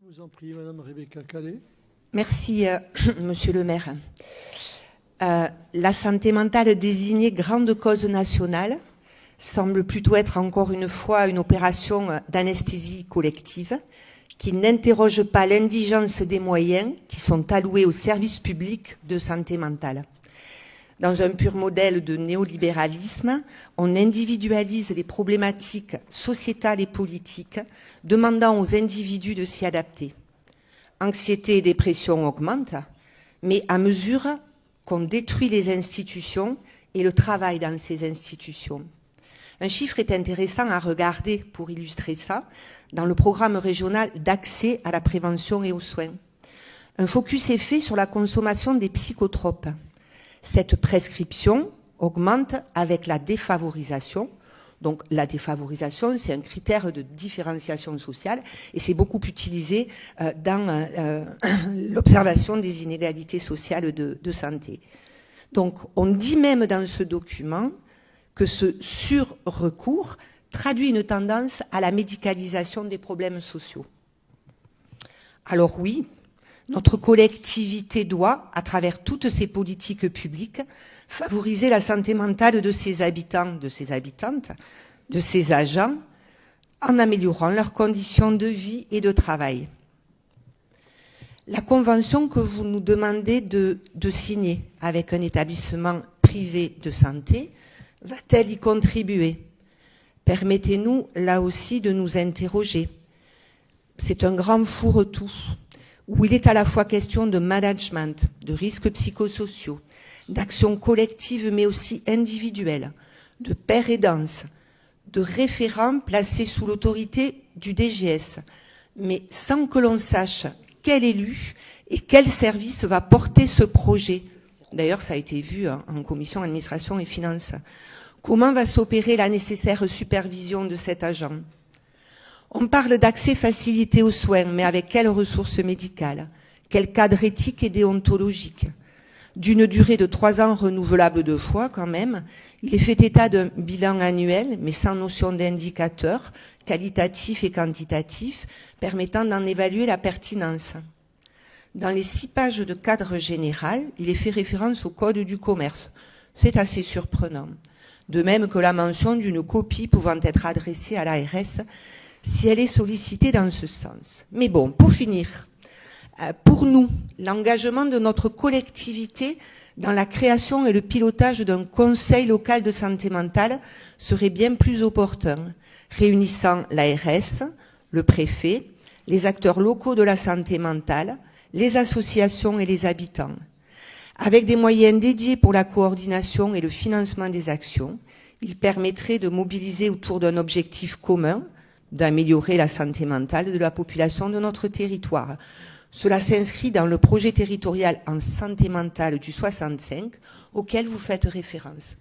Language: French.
Je vous en prie, Madame Rebecca Calais. Merci, Monsieur le maire. La santé mentale désignée grande cause nationale semble plutôt être encore une fois une opération d'anesthésie collective qui n'interroge pas l'indigence des moyens qui sont alloués au service public de santé mentale. Dans un pur modèle de néolibéralisme, on individualise les problématiques sociétales et politiques, demandant aux individus de s'y adapter. Anxiété et dépression augmentent, mais à mesure qu'on détruit les institutions et le travail dans ces institutions. Un chiffre est intéressant à regarder pour illustrer ça dans le programme régional d'accès à la prévention et aux soins. Un focus est fait sur la consommation des psychotropes. Cette prescription augmente avec la défavorisation. Donc la défavorisation, c'est un critère de différenciation sociale et c'est beaucoup utilisé dans l'observation des inégalités sociales de santé. Donc on dit même dans ce document que ce surrecours traduit une tendance à la médicalisation des problèmes sociaux. Alors oui, notre collectivité doit, à travers toutes ces politiques publiques, favoriser la santé mentale de ses habitants, de ses habitantes, de ses agents, en améliorant leurs conditions de vie et de travail. La convention que vous nous demandez de signer avec un établissement privé de santé, va-t-elle y contribuer? Permettez-nous, là aussi, de nous interroger. C'est un grand fourre-tout, où il est à la fois question de management, de risques psychosociaux, d'actions collectives mais aussi individuelles, de pairs aidance, de référents placés sous l'autorité du DGS, mais sans que l'on sache quel élu et quel service va porter ce projet. D'ailleurs, ça a été vu en commission administration et finances. Comment va s'opérer la nécessaire supervision de cet agent? On parle d'accès facilité aux soins, mais avec quelles ressources médicales? Quel cadre éthique et déontologique? D'une durée de 3 ans renouvelable 2 fois quand même, il est fait état d'un bilan annuel, mais sans notion d'indicateur, qualitatif et quantitatif, permettant d'en évaluer la pertinence. Dans les 6 pages de cadre général, il est fait référence au Code du commerce. C'est assez surprenant. De même que la mention d'une copie pouvant être adressée à l'ARS si elle est sollicitée dans ce sens. Mais bon, pour finir, pour nous, l'engagement de notre collectivité dans la création et le pilotage d'un conseil local de santé mentale serait bien plus opportun, réunissant l'ARS, le préfet, les acteurs locaux de la santé mentale, les associations et les habitants. Avec des moyens dédiés pour la coordination et le financement des actions, il permettrait de mobiliser autour d'un objectif commun, d'améliorer la santé mentale de la population de notre territoire. Cela s'inscrit dans le projet territorial en santé mentale du 65 auquel vous faites référence.